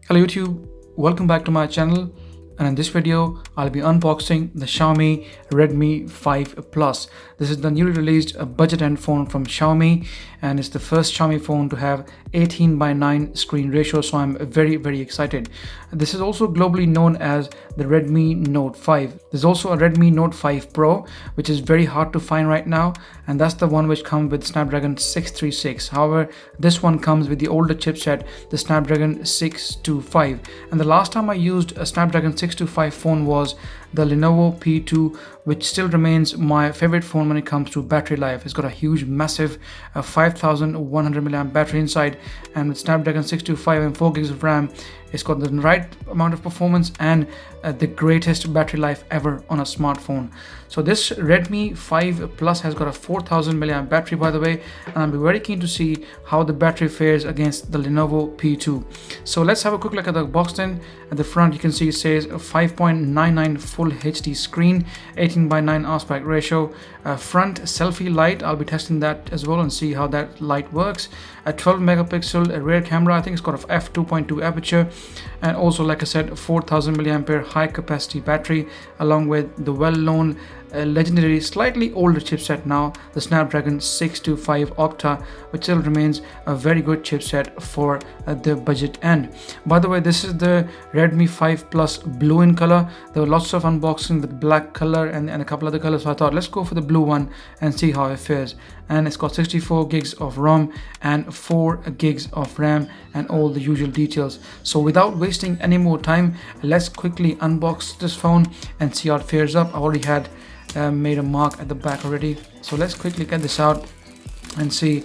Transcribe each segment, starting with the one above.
Hello YouTube, welcome back to my channel, and in this video I'll be unboxing the Xiaomi Redmi 5 Plus. This is the newly released budget end phone from Xiaomi, and it's the first Xiaomi phone to have 18:9 screen ratio, so I'm very excited. This is also globally known as the Redmi Note 5. There's also a Redmi Note 5 Pro, which is very hard to find right now, and that's the one which comes with Snapdragon 636. However, this one comes with the older chipset, the Snapdragon 625. And the last time I used a Snapdragon 625 phone was the Lenovo P2, which still remains my favorite phone when it comes to battery life. It's got a huge, massive 5100 mAh battery inside, and with Snapdragon 625 and 4 gigs of RAM, it's got the right amount of performance and the greatest battery life ever on a smartphone. So this Redmi 5 Plus has got a 4000 mAh battery, by the way, and I'm very keen to see how the battery fares against the Lenovo P2. So let's have a quick look at the box then. At the front you can see it says 5.99 full HD screen, 18:9 aspect ratio, front selfie light. I'll be testing that as well and see how that light works. A 12 megapixel rear camera, I think it's got a f2.2 aperture, and also, like I said, 4000 mAh high capacity battery, along with the well-known legendary slightly older chipset now, the Snapdragon 625 Octa, which still remains a very good chipset for the budget end. By the way, this is the Redmi 5 Plus blue in color. There were lots of unboxing with black color and a couple other colors, so I thought let's go for the blue one and see how it fares. And it's got 64 gigs of ROM and 4 gigs of RAM and all the usual details. So without wasting any more time, let's quickly unbox this phone and see how it fares up. I already had made a mark at the back already, so let's quickly get this out and see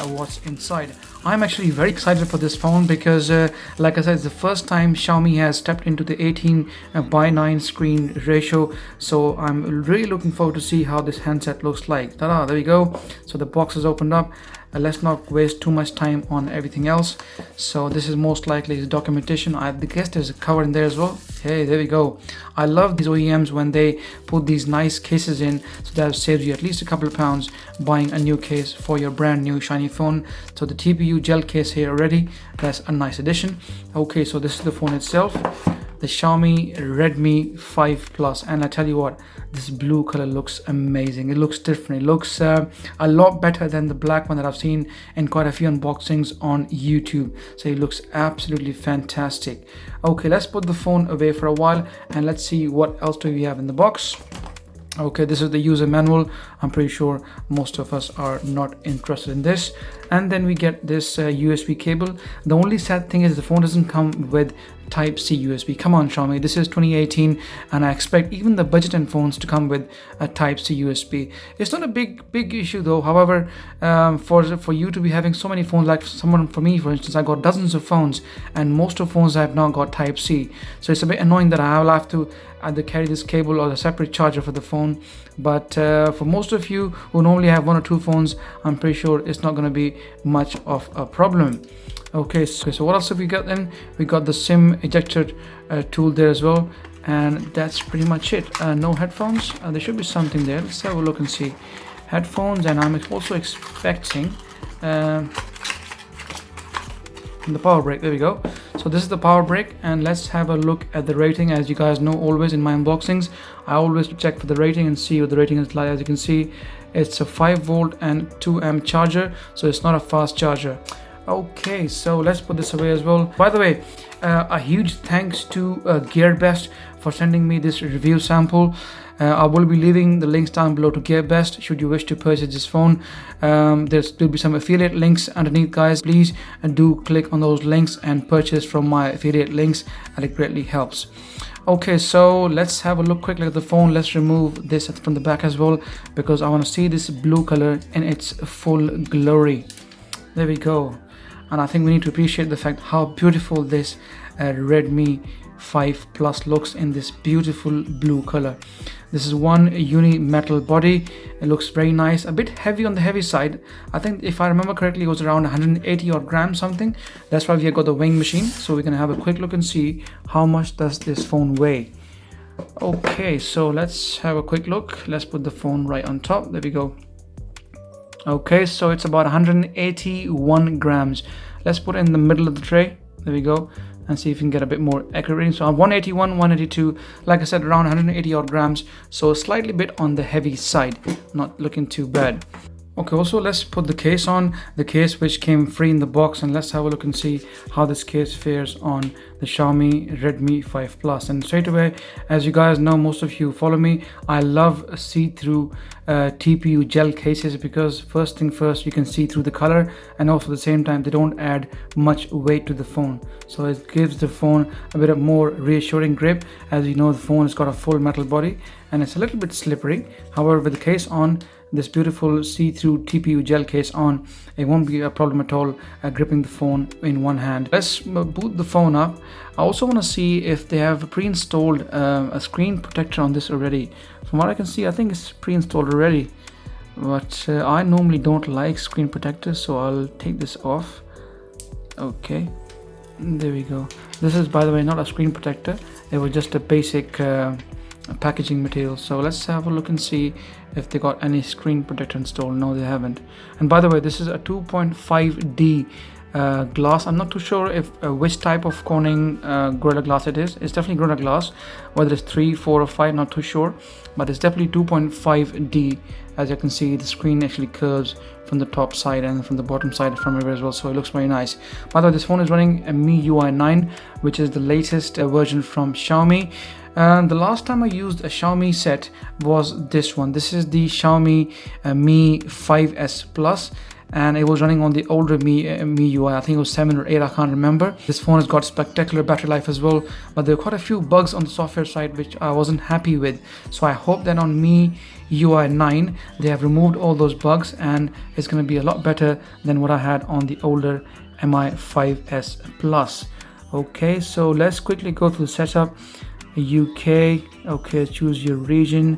what's inside. I'm actually very excited for this phone because like I said, it's the first time Xiaomi has stepped into the 18:9 screen ratio, so I'm really looking forward to see how this handset looks like. Ta-da, there we go. So the box is opened up. Let's not waste too much time on everything else. So this is most likely the documentation. I guess there's a cover in there as well. Hey, there we go. I love these OEMs when they put these nice cases in, so that saves you at least a couple of pounds buying a new case for your brand new shiny phone. So the TPU gel case here already, that's a nice addition. Okay, so this is the phone itself, the Xiaomi Redmi 5 Plus, and I tell you what, this blue color looks amazing. It looks different. It looks a lot better than the black one that I've seen in quite a few unboxings on YouTube. So it looks absolutely fantastic. Okay, let's put the phone away for a while and let's see what else do we have in the box. Okay, this is the user manual. I'm pretty sure most of us are not interested in this. And then we get this USB cable. The only sad thing is the phone doesn't come with Type-C USB. Come on, Xiaomi, this is 2018 and I expect even the budget end phones to come with a Type-C USB. It's not a big issue though. However, for you to be having so many phones, like someone, for me for instance, I got dozens of phones and most of phones have now got Type-C, so it's a bit annoying that I will have to either carry this cable or a separate charger for the phone. But for most of you who normally have one or two phones, I'm pretty sure it's not going to be much of a problem. Okay, so what else have we got then? We got the SIM ejector tool there as well, and that's pretty much it. No headphones. There should be something there. Let's have a look and see. Headphones, and I'm also expecting the power brick. There we go. So this is the power brick, and let's have a look at the rating. As you guys know, always in my unboxings I always check for the rating and see what the rating is like. As you can see, it's a 5 volt and 2 amp charger, so it's not a fast charger. Okay, so let's put this away as well. By the way, a huge thanks to GearBest for sending me this review sample. I will be leaving the links down below to GearBest should you wish to purchase this phone. There'll be some affiliate links underneath, guys. Please do click on those links and purchase from my affiliate links, and it greatly helps. Okay, so let's have a look quickly at the phone. Let's remove this from the back as well, because I want to see this blue color in its full glory. There we go. And I think we need to appreciate the fact how beautiful this Redmi 5 Plus looks in this beautiful blue color. This is one uni metal body. It looks very nice, a bit heavy on the heavy side. I think if I remember correctly, it was around 180 odd grams something. That's why we have got the weighing machine, so we can have a quick look and see how much does this phone weigh. Okay, so let's have a quick look. Let's put the phone right on top. There we go. Okay, so it's about 181 grams. Let's put it in the middle of the tray. There we go. and see if you can get a bit more accurate reading. So 181, 182, like I said, around 180 odd grams, so slightly bit on the heavy side, not looking too bad. Okay, also let's put the case on, the case which came free in the box, and let's have a look and see how this case fares on the Xiaomi Redmi 5 Plus. And straight away, as you guys know, most of you follow me, I love see-through TPU gel cases, because first thing first, you can see through the color, and also at the same time they don't add much weight to the phone, so it gives the phone a bit of more reassuring grip. As you know, the phone has got a full metal body and it's a little bit slippery. However, with the case on, this beautiful see-through TPU gel case on, it won't be a problem at all gripping the phone in one hand. Let's boot the phone up. I also want to see if they have pre-installed a screen protector on this already. From what I can see, I think it's pre-installed already, but I normally don't like screen protectors, so I'll take this off. Okay, there we go. This is, by the way, not a screen protector, it was just a basic packaging material. So let's have a look and see if they got any screen protector installed. No, they haven't. And by the way, this is a 2.5D glass. I'm not too sure if which type of Corning Gorilla Glass it is. It's definitely Gorilla Glass, whether it's 3, 4 or 5, not too sure, but it's definitely 2.5D. As you can see, the screen actually curves from the top side and from the bottom side from everywhere as well, so it looks very nice. By the way, this phone is running a MIUI 9, which is the latest version from Xiaomi. And the last time I used a Xiaomi set was this one. This is the Xiaomi Mi 5S Plus, and it was running on the older MIUI. I think it was 7 or 8, I can't remember. This phone has got spectacular battery life as well, but there are quite a few bugs on the software side which I wasn't happy with. So I hope that on MIUI 9 they have removed all those bugs and it's going to be a lot better than what I had on the older Mi 5S Plus. Okay, so let's quickly go through the setup. UK, okay, choose your region,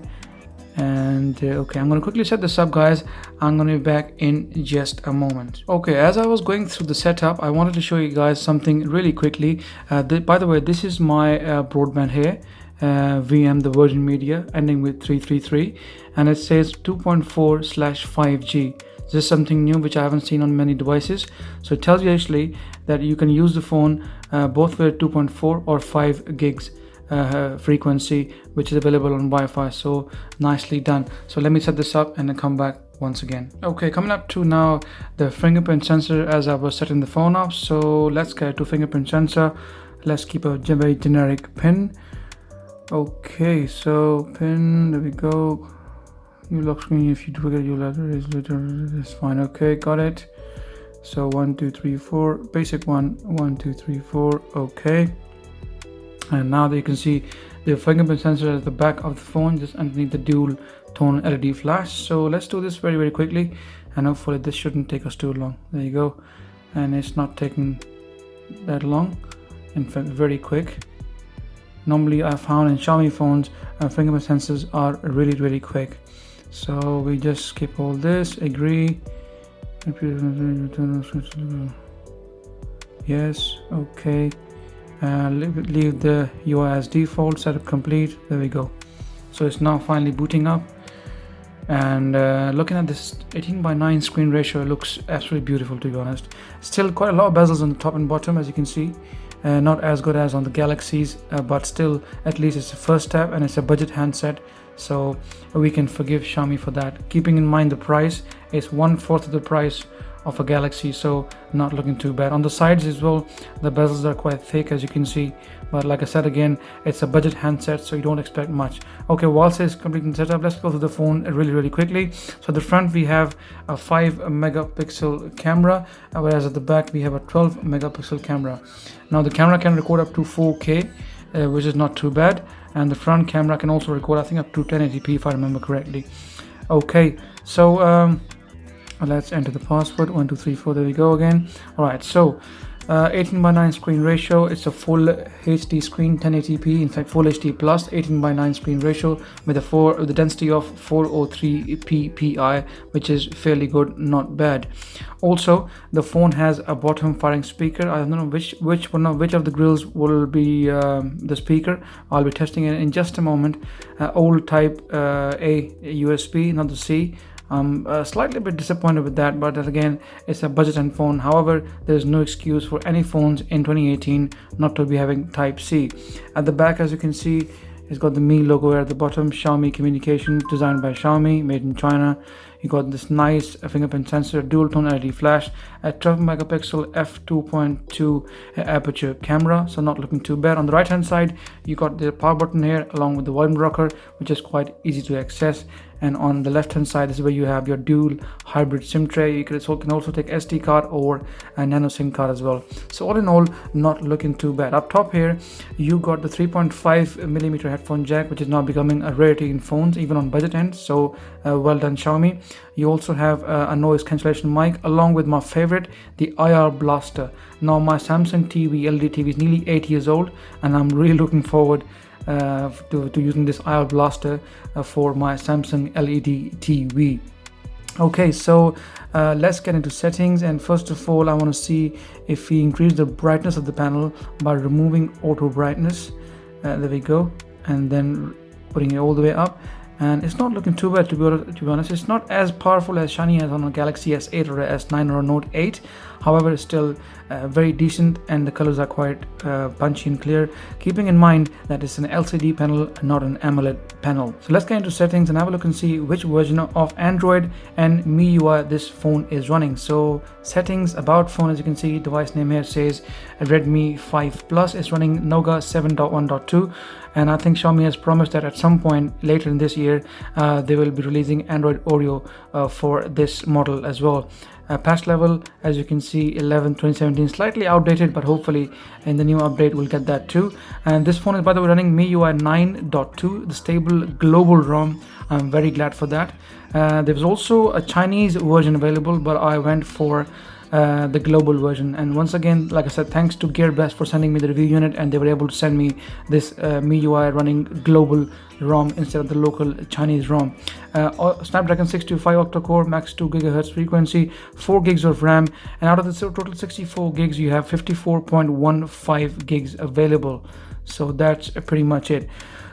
and okay, I'm going to quickly set this up, guys. I'm going to be back in just a moment. Okay, as I was going through the setup, I wanted to show you guys something really quickly. By the way, this is my broadband here, VM, the Virgin Media, ending with 333, and it says 2.4/5G. This is something new which I haven't seen on many devices. So it tells you actually that you can use the phone both with 2.4 or 5 gigs frequency, which is available on Wi-Fi. So nicely done. So let me set this up and then come back once again. Okay, coming up to now the fingerprint sensor as I was setting the phone up. So let's get to fingerprint sensor. Let's keep a very generic pin. Okay, so pin, there we go. You lock screen, if you trigger your letter is fine. Okay, got it. So 1 2 3 4, basic one, 1 2 3 4. Okay, and now that you can see the fingerprint sensor at the back of the phone, just underneath the dual tone LED flash. So let's do this very quickly, and hopefully this shouldn't take us too long. There you go, and it's not taking that long, in fact very quick. Normally I found in Xiaomi phones fingerprint sensors are really quick. So we just skip all this, agree, yes, okay, leave the UI as default, setup complete. There we go. So it's now finally booting up, and looking at this 18:9 screen ratio, it looks absolutely beautiful, to be honest. Still quite a lot of bezels on the top and bottom, as you can see. Not as good as on the Galaxies, but still, at least it's a first step, and it's a budget handset, so we can forgive Xiaomi for that. Keeping in mind the price, it's 1/4 of the price of a Galaxy, so not looking too bad. On the sides as well, the bezels are quite thick, as you can see, but like I said again, it's a budget handset, so you don't expect much. Okay, whilst it's completing setup, let's go through the phone really quickly. So at the front we have a 5 megapixel camera, whereas at the back we have a 12 megapixel camera. Now the camera can record up to 4K, which is not too bad, and the front camera can also record, I think, up to 1080p if I remember correctly. Okay, so let's enter the password, 1 2 3 4. There we go again. All right, so 18:9 screen ratio. It's a full HD screen, 1080p, in fact full HD plus 18:9 screen ratio with the density of 403 ppi, which is fairly good, not bad. Also, the phone has a bottom firing speaker. I don't know which of the grills will be the speaker. I'll be testing it in just a moment. Old type A USB, not the C. I'm slightly bit disappointed with that, but then again, it's a budget end phone. However, there's no excuse for any phones in 2018 not to be having Type-C. At the back, as you can see, it's got the Mi logo at the bottom. Xiaomi communication, designed by Xiaomi, made in China. You got this nice fingerprint sensor, dual tone LED flash, a 12 megapixel f2.2 aperture camera, so not looking too bad. On the right hand side, you got the power button here along with the volume rocker, which is quite easy to access. And on the left hand side, this is where you have your dual hybrid SIM tray. You can also take SD card or a nano SIM card as well. So all in all, not looking too bad. Up top here, you got the 3.5mm headphone jack, which is now becoming a rarity in phones, even on budget end. So well done, Xiaomi. You also have a noise cancellation mic, along with my favorite, the IR blaster. Now my Samsung TV, LED TV, is nearly 8 years old, and I'm really looking forward to using this IR blaster for my Samsung LED TV. Okay, so let's get into settings, and first of all, I want to see if we increase the brightness of the panel by removing auto brightness. There we go, and then putting it all the way up. And it's not looking too bad, to be honest. It's not as powerful as shiny as on a Galaxy S8 or a S9 or a Note 8. However, it's still very decent, and the colors are quite punchy and clear, keeping in mind that it's an LCD panel, not an AMOLED panel. So let's get into settings and have a look and see which version of Android and MIUI this phone is running. So settings, about phone, as you can see, device name here says Redmi 5 Plus. Is running Nougat 7.1.2. And I think Xiaomi has promised that at some point later in this year, they will be releasing Android Oreo for this model as well. Patch level, as you can see, 11/2017, slightly outdated, but hopefully in the new update we'll get that too. And this phone is, by the way, running MIUI 9.2, the stable global ROM. I'm very glad for that. There was also a Chinese version available, but I went for the global version. And once again, like I said, thanks to GearBest for sending me the review unit, and they were able to send me this MIUI running global ROM instead of the local Chinese ROM. Snapdragon 625 octa-core, max 2 GHz frequency, 4 gigs of RAM, and out of the total 64 gigs, you have 54.15 gigs available. So that's pretty much it.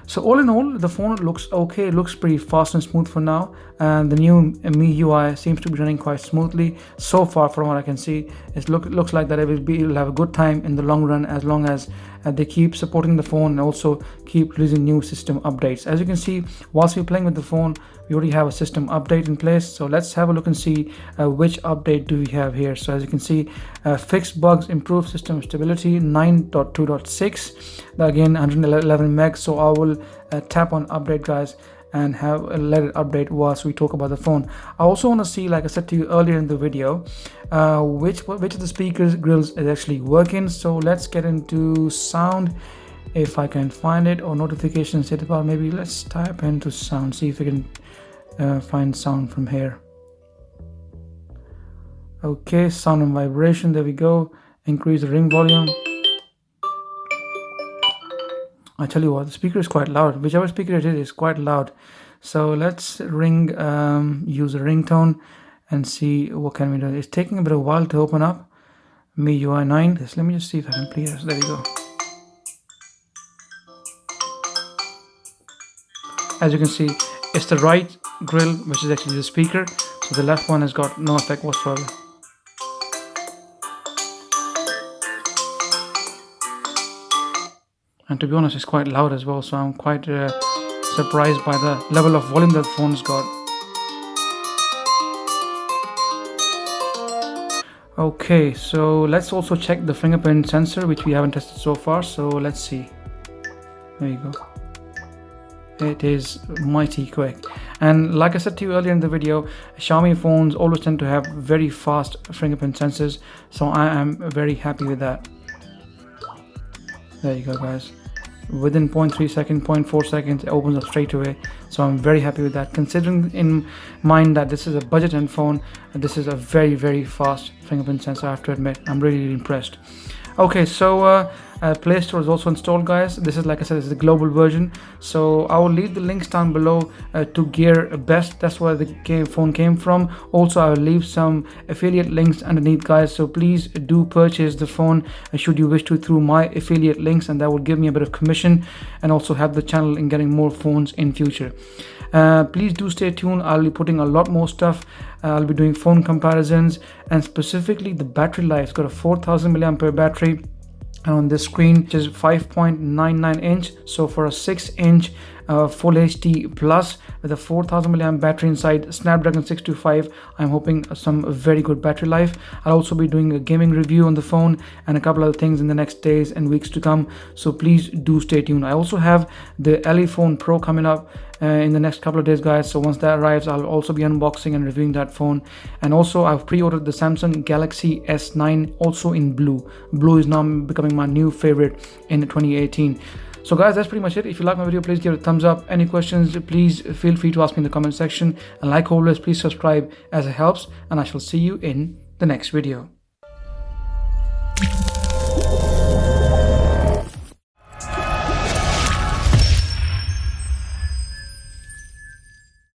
So all in all, the phone looks okay. It looks pretty fast and smooth for now, and the new MIUI seems to be running quite smoothly so far. From what I can see, it looks like that it'll have a good time in the long run, as long as they keep supporting the phone and also keep releasing new system updates. As you can see, whilst we're playing with the phone, we already have a system update in place. So let's have a look and see which update do we have here. So as you can see, fixed bugs, improved system stability, 9.2.6, again 111 megs. So I will tap on update, guys, and let it update whilst we talk about the phone. I also want to see, like I said to you earlier in the video, which of the speakers grills is actually working. So let's get into sound, if I can find it, or notifications hit about. Maybe let's type into sound, see if we can find sound from here. Okay, sound and vibration, there we go. Increase the ring volume. I tell you what, the speaker is quite loud. Whichever speaker it is quite loud. So let's use a ringtone and see what can we do. It's taking a bit of a while to open up MIUI 9. Let me just see if I can play this. There we go. As you can see, it's the right grill, which is actually the speaker. So the left one has got no effect whatsoever. And to be honest, it's quite loud as well, so I'm quite surprised by the level of volume that the phone's got. Okay, so let's also check the fingerprint sensor, which we haven't tested so far. So let's see. There you go. It is mighty quick. And like I said to you earlier in the video, Xiaomi phones always tend to have very fast fingerprint sensors, so I am very happy with that. There you go, guys. Within 0.3 seconds, 0.4 seconds, it opens up straight away. So I'm very happy with that. Considering in mind that this is a budget end phone, this is a very, very fast fingerprint sensor, I have to admit. I'm really impressed. Okay, so Play Store is also installed, guys. This is, like I said, this is the global version. So I will leave the links down below to GearBest. That's where the phone came from. Also, I will leave some affiliate links underneath, guys. So please do purchase the phone should you wish to through my affiliate links, and that will give me a bit of commission and also help the channel in getting more phones in future. Please do stay tuned. I'll be putting a lot more stuff. I'll be doing phone comparisons, and specifically the battery life. It's got a 4000 milliampere battery. And on this screen, which is 5.99 inch, so for a 6-inch full HD plus with a 4000 milliamp battery inside, Snapdragon 625, I'm hoping some very good battery life. I'll also be doing a gaming review on the phone and a couple other things in the next days and weeks to come, so please do stay tuned. I also have the LE Phone Pro coming up in the next couple of days, guys, so once that arrives, I'll also be unboxing and reviewing that phone. And also I've pre-ordered the Samsung Galaxy S9 also in blue. Blue is now becoming my new favorite in 2018. So guys, that's pretty much it. If you like my video, please give it a thumbs up. Any questions, please feel free to ask me in the comment section, and like always, please subscribe as it helps, and I shall see you in the next video.